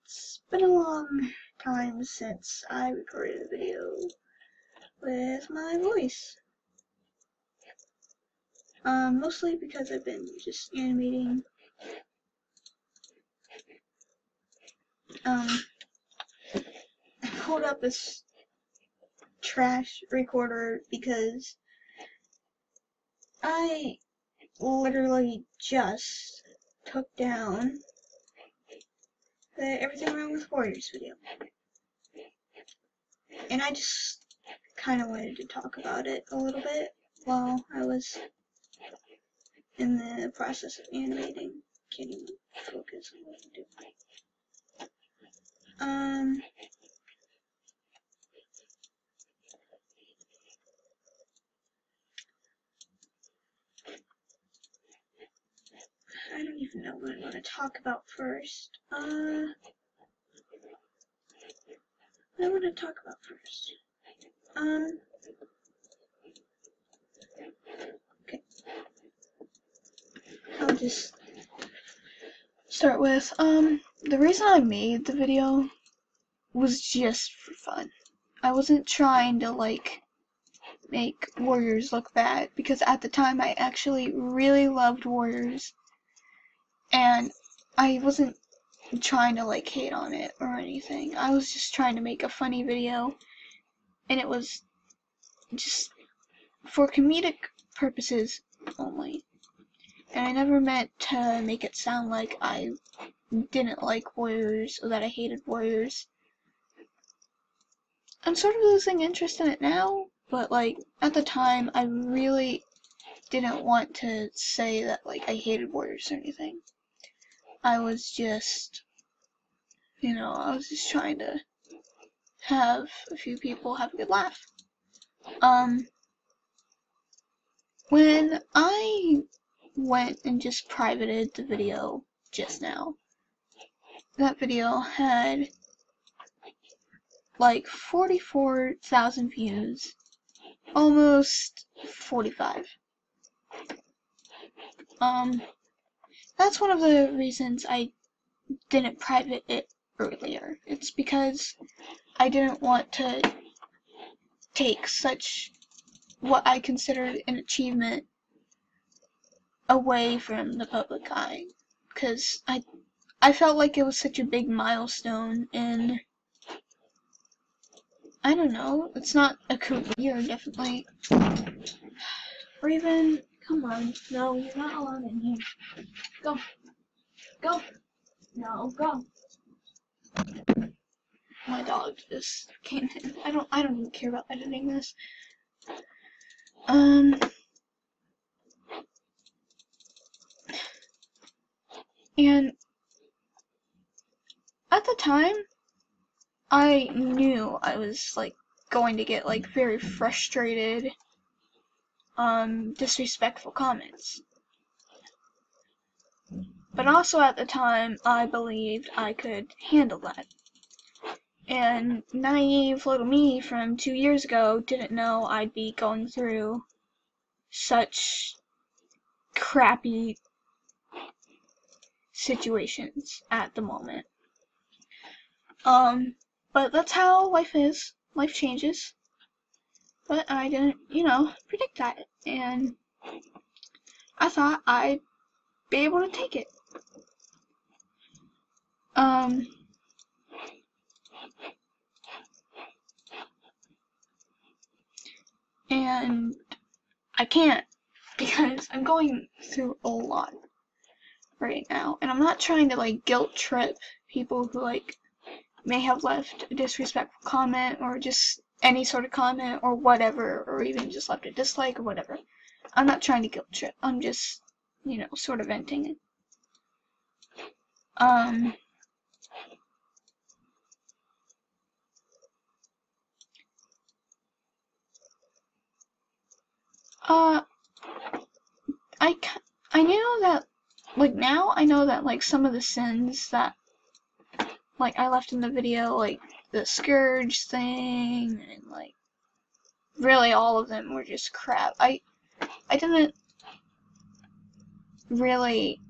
It's been a long time since I recorded a video with my voice. Mostly because I've been just animating. I pulled up this trash recorder because I literally just took down the Everything Wrong with Warriors video. And I just kind of wanted to talk about it a little bit while I was in the process of animating. Can't even focus on what I'm doing. I don't even know what I want to talk about first. What do I want to talk about first? Okay. I'll just start with, the reason I made the video was just for fun. I wasn't trying to, like, make Warriors look bad, because at the time I actually really loved Warriors, and I wasn't trying to, like, hate on it or anything. I was just trying to make a funny video, and it was just for comedic purposes only. And I never meant to make it sound like I didn't like Warriors or that I hated Warriors. I'm sort of losing interest in it now, but like at the time I really didn't want to say that like I hated Warriors or anything. I was just, I was just trying to have a few people have a good laugh. When I went and just privated the video just now, that video had like 44,000 views, almost 45. That's one of the reasons I didn't private it earlier. It's because I didn't want to take such what I considered an achievement away from the public eye, because I felt like it was such a big milestone in, I don't know, it's not a career, definitely. Raven, come on. No, you're not allowed in here. Go. Go. No, go. My dog just came in. I don't even care about editing this. And at the time, I knew I was like going to get like very frustrated, disrespectful comments. But also at the time, I believed I could handle that. And naive little me from 2 years ago didn't know I'd be going through such crappy situations at the moment. But that's how life is. Life changes. But I didn't, predict that. And I thought I'd be able to take it. And I can't, because I'm going through a lot right now. And I'm not trying to, like, guilt trip people who, like, may have left a disrespectful comment or just any sort of comment or whatever, or even just left a dislike or whatever. I'm not trying to guilt trip. I'm just, sort of venting it. I knew that, like, now I know that, like, some of the sins that, like, I left in the video, like, the Scourge thing, and, like, really all of them were just crap. I didn't really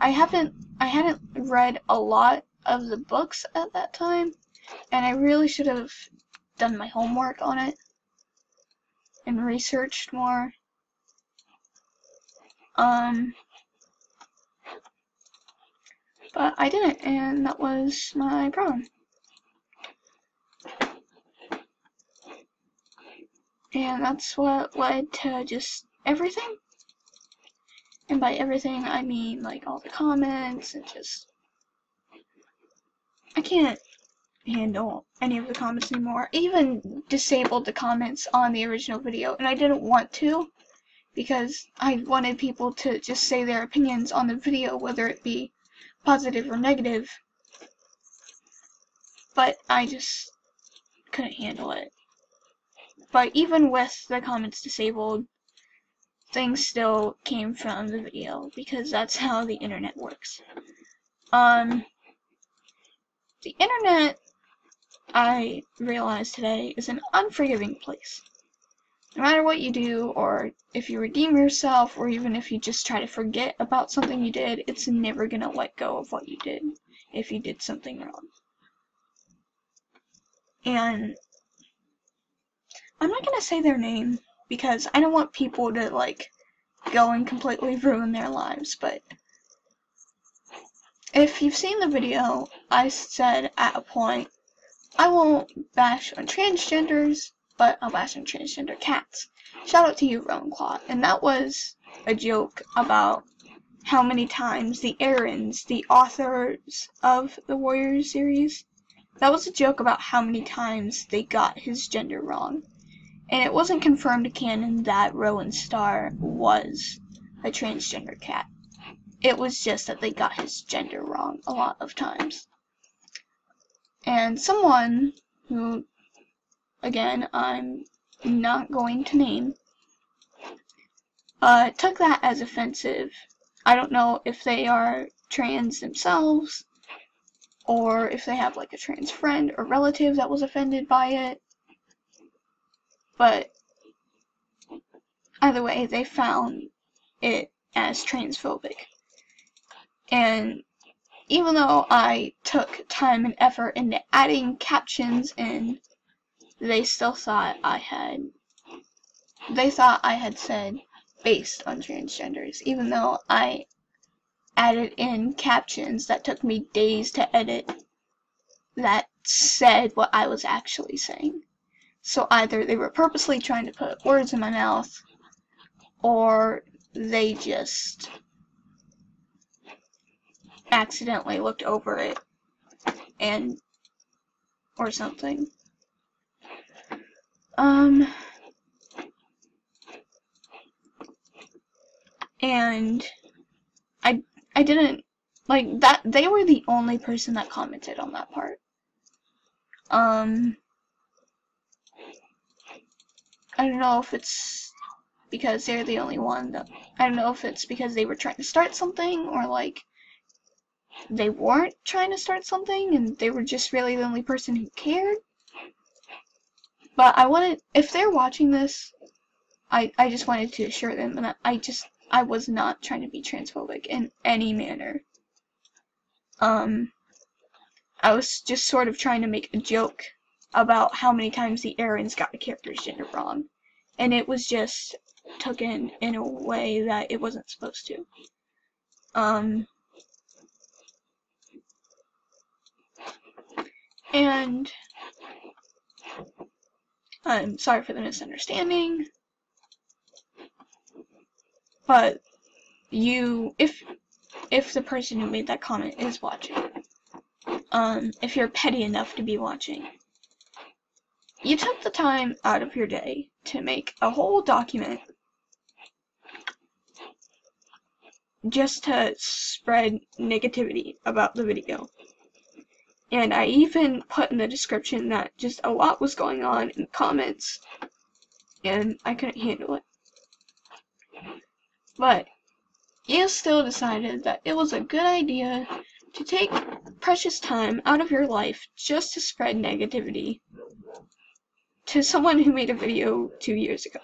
I hadn't read a lot of the books at that time, and I really should have done my homework on it and researched more. But I didn't, and that was my problem. And that's what led to just everything. And by everything, I mean like all the comments and just... I can't handle any of the comments anymore. I even disabled the comments on the original video, and I didn't want to, because I wanted people to just say their opinions on the video, whether it be positive or negative. But I just couldn't handle it. But even with the comments disabled, things still came from the video, because that's how the internet works. The internet, I realized today, is an unforgiving place. No matter what you do, or if you redeem yourself, or even if you just try to forget about something you did, it's never gonna let go of what you did if you did something wrong. And I'm not gonna say their name, because I don't want people to, like, go and completely ruin their lives, but if you've seen the video, I said at a point, I won't bash on transgenders, but I'll bash on transgender cats. Shout out to you, Roanclaw. And that was a joke about how many times the Aarons, the authors of the Warriors series, that was a joke about how many times they got his gender wrong. And it wasn't confirmed canon that Rowan Star was a transgender cat. It was just that they got his gender wrong a lot of times. And someone who, again, I'm not going to name, took that as offensive. I don't know if they are trans themselves, or if they have like a trans friend or relative that was offended by it. But either way, they found it as transphobic. And even though I took time and effort into adding captions in, they still thought I had said based on transgenders, even though I added in captions that took me days to edit that said what I was actually saying. So either they were purposely trying to put words in my mouth, or they just accidentally looked over it or something. And I didn't like that. They were the only person that commented on that part. I don't know if it's because they're the only one that, I don't know if it's because they were trying to start something, or like they weren't trying to start something and they were just really the only person who cared. But I wanted, if they're watching this, I just wanted to assure them that I was not trying to be transphobic in any manner. I was just sort of trying to make a joke about how many times the Aarons got the character's gender wrong. And it was just taken in a way that it wasn't supposed to. And I'm sorry for the misunderstanding, but if the person who made that comment is watching, if you're petty enough to be watching, you took the time out of your day to make a whole document just to spread negativity about the video. And I even put in the description that just a lot was going on in the comments, and I couldn't handle it. But you still decided that it was a good idea to take precious time out of your life just to spread negativity to someone who made a video 2 years ago.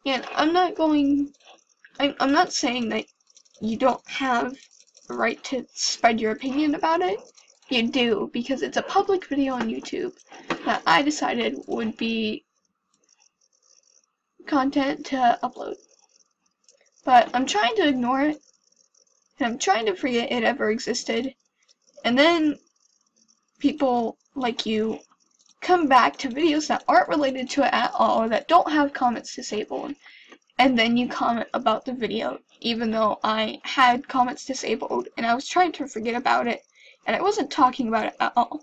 And I'm not saying that you don't have the right to spread your opinion about it. You do, because it's a public video on YouTube that I decided would be content to upload. But I'm trying to ignore it, and I'm trying to forget it ever existed. And then people like you come back to videos that aren't related to it at all, that don't have comments disabled, and then you comment about the video, even though I had comments disabled, and I was trying to forget about it, and I wasn't talking about it at all.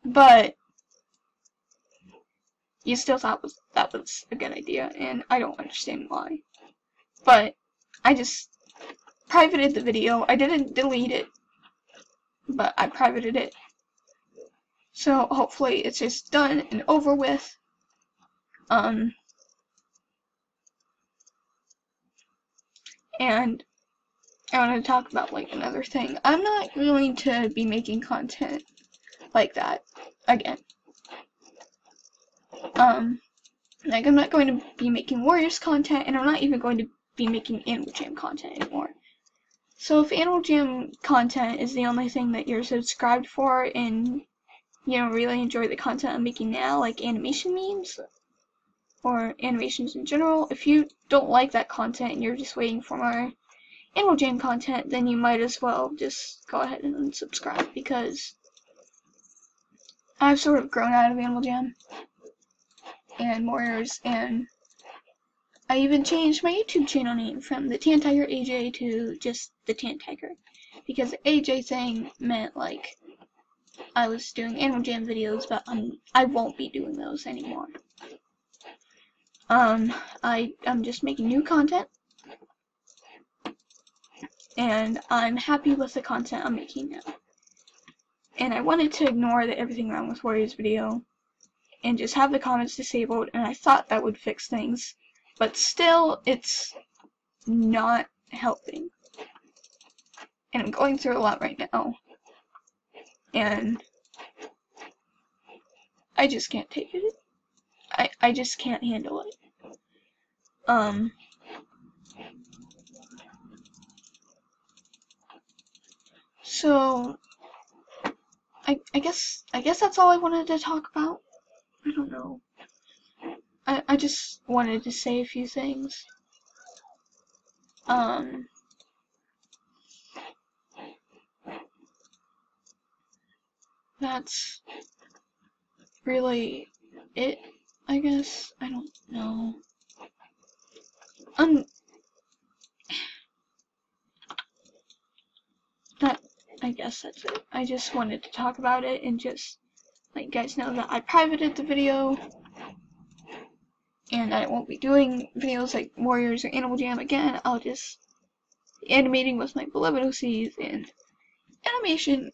But you still thought that was a good idea, and I don't understand why. But I just privated the video. I didn't delete it, but I privated it. So hopefully it's just done and over with. And I want to talk about like another thing. I'm not going to be making content like that again. Like I'm not going to be making Warriors content, and I'm not even going to be making Animal Jam content anymore. So if Animal Jam content is the only thing that you're subscribed for, and you don't really enjoy the content I'm making now, like animation memes or animations in general, if you don't like that content and you're just waiting for more Animal Jam content, then you might as well just go ahead and unsubscribe, because I've sort of grown out of Animal Jam and Warriors, and I even changed my YouTube channel name from the Tan Tiger AJ to just the Tan Tiger, because the AJ thing meant like I was doing Animal Jam videos, but I won't be doing those anymore. I'm just making new content, and I'm happy with the content I'm making now. And I wanted to ignore the Everything Wrong with Warriors video and just have the comments disabled, and I thought that would fix things, but still it's not helping. And I'm going through a lot right now, and I just can't take it. I just can't handle it. So I guess that's all I wanted to talk about. I don't know. I just wanted to say a few things. That's really it, I guess. I don't know. I guess that's it. I just wanted to talk about it and just let you guys know that I privated the video, and I won't be doing videos like Warriors or Animal Jam again. I'll just be animating with my beloved OCs, and animation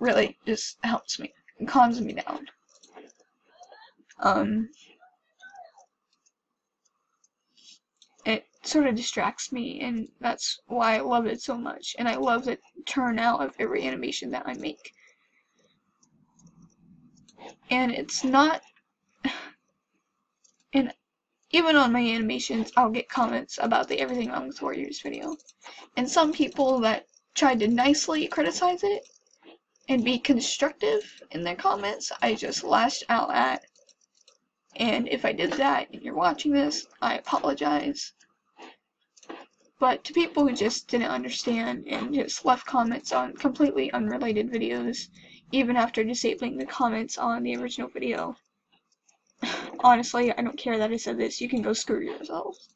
really just helps me and calms me down. It sort of distracts me, and that's why I love it so much, and I love the turnout of every animation that I make. And it's not, and even on my animations, I'll get comments about the Everything Wrong with Warriors video, and some people that tried to nicely criticize it and be constructive in their comments, I just lashed out at. And if I did that and you're watching this, I apologize. But to people who just didn't understand and just left comments on completely unrelated videos, even after disabling the comments on the original video, honestly, I don't care that I said this. You can go screw yourselves.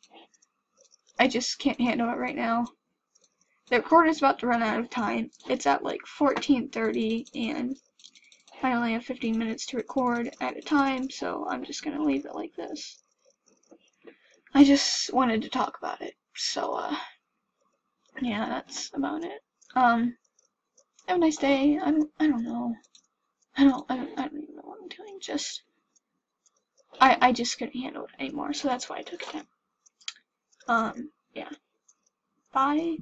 I just can't handle it right now. The recorder's about to run out of time. It's at like 14:30, and I only have 15 minutes to record at a time, so I'm just gonna leave it like this. I just wanted to talk about it, so yeah, that's about it. Have a nice day. I don't know. I don't even know what I'm doing. Just I just couldn't handle it anymore, so that's why I took it down. Yeah. Bye.